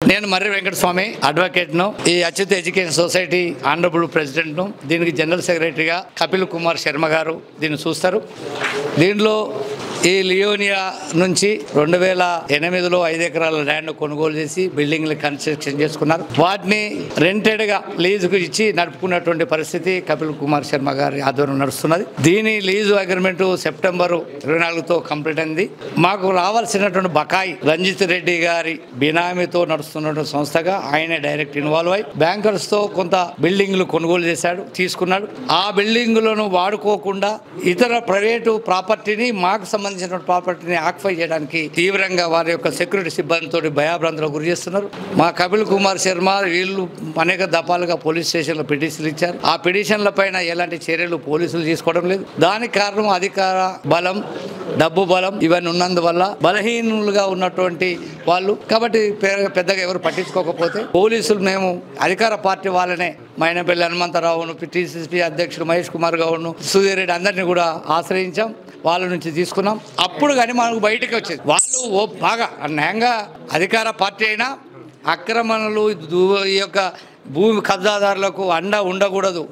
నేను మర్రి వెంకటస్వామి అడ్వకేట్ను, ఈ Achyut education society honourable ప్రెసిడెంట్ను. దీనికి జనరల్ సెక్రటరీగా కపిల్ కుమార్ శర్మ గారు దీన్ని చూస్తారు. దీనిలో ఈ లియోనియా నుంచి 2008లో 5 ఎకరాల ల్యాండ్ కొనుగోలు చేసి బిల్డింగ్లు కన్స్ట్రక్షన్ చేసుకున్నారు. వాటిని రెంటెడ్గా లీజుకు ఇచ్చి నడుపుకున్నటువంటి పరిస్థితి కపిల్ కుమార్ శర్మ గారి ఆధ్వర్యంలో నడుస్తున్నది. దీని లీజు అగ్రిమెంట్ సెప్టెంబర్ 24తో కంప్లీట్ అయింది. మాకు రావాల్సినటువంటి బకాయి రంజిత్ రెడ్డి గారి బినామీతో నడుస్తున్నటువంటి సంస్థగా ఆయనే డైరెక్ట్ ఇన్వాల్వ్ అయ్యి బ్యాంకర్స్తో కొంత బిల్డింగ్లు కొనుగోలు చేశాడు, తీసుకున్నాడు. ఆ బిల్డింగులను వాడుకోకుండా ఇతర ప్రైవేటు ప్రాపర్టీని మాకు సంబంధించిన ప్రాపర్టీని ఆక్యుపై చేయడానికి తీవ్రంగా వారి యొక్క సెక్యూరిటీ సిబ్బందితో భయాభ్రాంతులకు గురి చేస్తున్నారు. మా కపిల్ కుమార్ శర్మ వీళ్ళు అనేక దఫాలుగా పోలీస్ స్టేషన్లో పిటిషన్లు ఇచ్చారు. ఆ పిటిషన్ల పైన ఎలాంటి చర్యలు పోలీసులు తీసుకోవడం లేదు. దానికి కారణం అధికార బలం, డబ్బు బలం ఇవన్నీ ఉన్నందువల్ల బలహీనులుగా ఉన్నటువంటి వాళ్ళు. కాబట్టి పెద్దగా ఎవరు పట్టించుకోకపోతే పోలీసులు మేము అధికార పార్టీ వాళ్ళనే మైనపల్లి హనుమంతరావును, టీసీసీ అధ్యక్షుడు మహేష్ కుమార్ గౌడ్ను, సుధీర్ రెడ్డి అందరినీ కూడా ఆశ్రయించాం. వాళ్ళ నుంచి తీసుకున్నాం. అప్పుడు కానీ మనకు బయటకు వచ్చేది వాళ్ళు బాగా న్యాయంగా అధికార పార్టీ అయినా ఆక్రమణలు ఈ యొక్క భూమి కబ్జాదారులకు అండ ఉండకూడదు.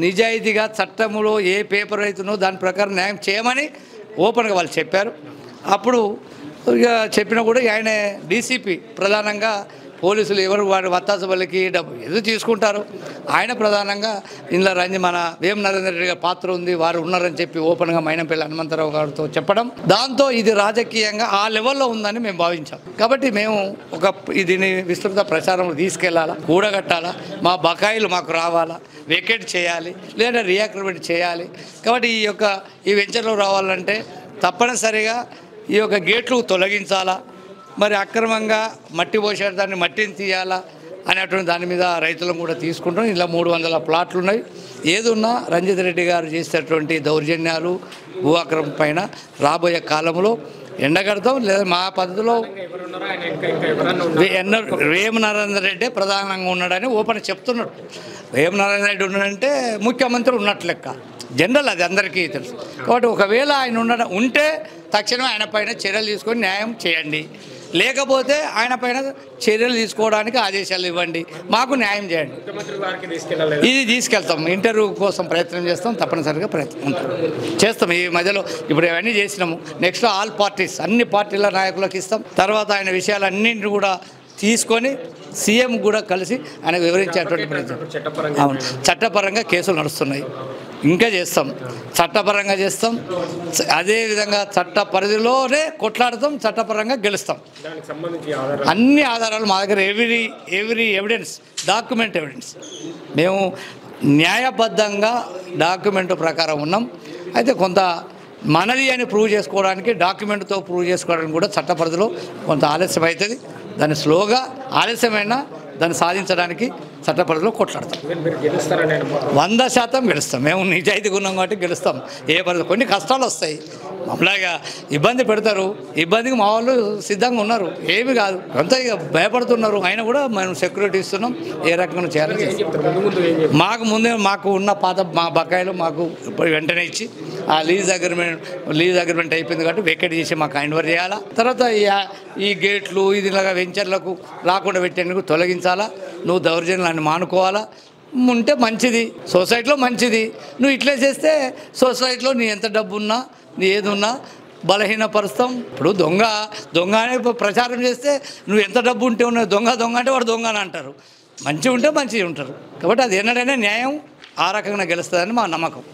నిజాయితీగా చట్టంలో ఏ పేపర్ అవుతుందో దాని ప్రకారం న్యాయం చేయమని ఓపెన్గా వాళ్ళు చెప్పారు. అప్పుడు ఇక చెప్పినా కూడా ఆయన డీసీపీ ప్రధానంగా పోలీసులు ఎవరు వాడి వత్తాసు వాళ్ళకి డబ్బు ఎదురు తీసుకుంటారు. ఆయన ప్రధానంగా ఇందులో మన వేం నరేంద్ర రెడ్డి గారి పాత్ర ఉంది, వారు ఉన్నారని చెప్పి ఓపెన్గా మైనంపల్లి హనుమంతరావు గారితో చెప్పడం, దాంతో ఇది రాజకీయంగా ఆ లెవెల్లో ఉందని మేము భావించాం. కాబట్టి మేము దీన్ని విస్తృత ప్రచారంలో తీసుకెళ్లాలా, కూడగట్టాలా, మా బకాయిలు మాకు రావాలా, వేకేట్ చేయాలి లేదా రీయాక్టివేట్ చేయాలి. కాబట్టి ఈ వెంచర్లో రావాలంటే తప్పనిసరిగా ఈ యొక్క గేట్లు తొలగించాలా, మరి అక్రమంగా మట్టి పోసారు, దాన్ని మట్టిని తీయాలా అనేటువంటి దాని మీద రైతులను కూడా తీసుకుంటాం. ఇలా 300 ప్లాట్లు ఉన్నాయి. ఏదున్నా రంజిత్ రెడ్డి గారు చేసేటటువంటి దౌర్జన్యాలు, భూ ఆక్రమణ పైన రాబోయే కాలంలో ఎండగడతాం. లేదా మా పద్ధతిలో వేం నరేంద్ర రెడ్డి ప్రధానంగా ఉన్నాడని ఓపెన్ చెప్తున్నాడు. వేం నరేంద్ర రెడ్డి ఉన్నాడంటే ముఖ్యమంత్రి ఉన్నట్లు లెక్క, జనరల్ అది అందరికీ తెలుసు. కాబట్టి ఒకవేళ ఆయన ఉంటే తక్షణం ఆయన పైన చర్యలు తీసుకొని న్యాయం చేయండి, లేకపోతే ఆయన పైన చర్యలు తీసుకోవడానికి ఆదేశాలు ఇవ్వండి, మాకు న్యాయం చేయండి. ఇది తీసుకెళ్తాం, ఇంటర్వ్యూ కోసం ప్రయత్నం చేస్తాం, తప్పనిసరిగా ప్రయత్నం చేస్తాం. ఈ మధ్యలో ఇప్పుడు ఇవన్నీ చేసినాము. నెక్స్ట్ ఆల్ పార్టీస్, అన్ని పార్టీల నాయకులకు ఇస్తాం. తర్వాత ఆయన విషయాలన్నింటినీ కూడా తీసుకొని సీఎం కూడా కలిసి ఆయన వివరించేటువంటి ప్రయత్నం. అవును, చట్టపరంగా కేసులు నడుస్తున్నాయి, ఇంకా చేస్తాం, చట్టపరంగా చేస్తాం. అదేవిధంగా చట్ట పరిధిలోనే కొట్లాడతాం, చట్టపరంగా గెలుస్తాం. అన్ని ఆధారాలు మా దగ్గర ఎవ్రీ ఎవిడెన్స్, డాక్యుమెంట్ ఎవిడెన్స్, మేము న్యాయబద్ధంగా డాక్యుమెంట్ ప్రకారం ఉన్నాం. అయితే కొంత మనది అని ప్రూవ్ చేసుకోవడానికి, డాక్యుమెంట్తో ప్రూవ్ చేసుకోవడానికి కూడా చట్ట పరిధిలో కొంత ఆలస్యం అవుతుంది. దాన్ని స్లోగా ఆలస్యమైనా దాన్ని సాధించడానికి చట్టపరిధిలో కొట్లాడతాం. 100% గెలుస్తాం. మేము నిజాయితీగా ఉన్నాం కాబట్టి గెలుస్తాం. ఏ పరిధి కొన్ని కష్టాలు వస్తాయి, మమ్మల్లాగా ఇబ్బంది పెడతారు, ఇబ్బందికి మా వాళ్ళు సిద్ధంగా ఉన్నారు, ఏమి కాదు, కొంత ఇక భయపడుతున్నారు. అయినా కూడా మేము సెక్యూరిటీ ఇస్తున్నాం. ఏ రకంగా చేయాలని మాకు ఉన్న మా బకాయిలు మాకు వెంటనే ఇచ్చి ఆ లీజ్ అగ్రిమెంట్ అయిపోయింది కాబట్టి వేకేట్ చేసి మాకు హ్యాండ్ఓవర్ చేయాలా. తర్వాత ఈ గేట్లు ఇదిలాగా వెంచర్లకు రాకుండా పెట్టేందుకు తొలగించాలా. నువ్వు దౌర్జన్యాన్ని మానుకోవాలా. ఉంటే మంచిది, సొసైటీలో మంచిది. నువ్వు ఇట్లే చేస్తే సొసైటీలో నీ ఎంత డబ్బు ఉన్నా, నీ ఏది ఉన్నా బలహీనపరుస్తాం. ఇప్పుడు దొంగ అనే ప్రచారం చేస్తే నువ్వు ఎంత డబ్బు ఉంటే ఉన్నావు, దొంగ అంటే వాడు దొంగ అని అంటారు. మంచిగా ఉంటే మంచిగా ఉంటారు. కాబట్టి అది ఎన్నడైనా న్యాయం ఆ రకంగా గెలుస్తుందని మా నమ్మకం.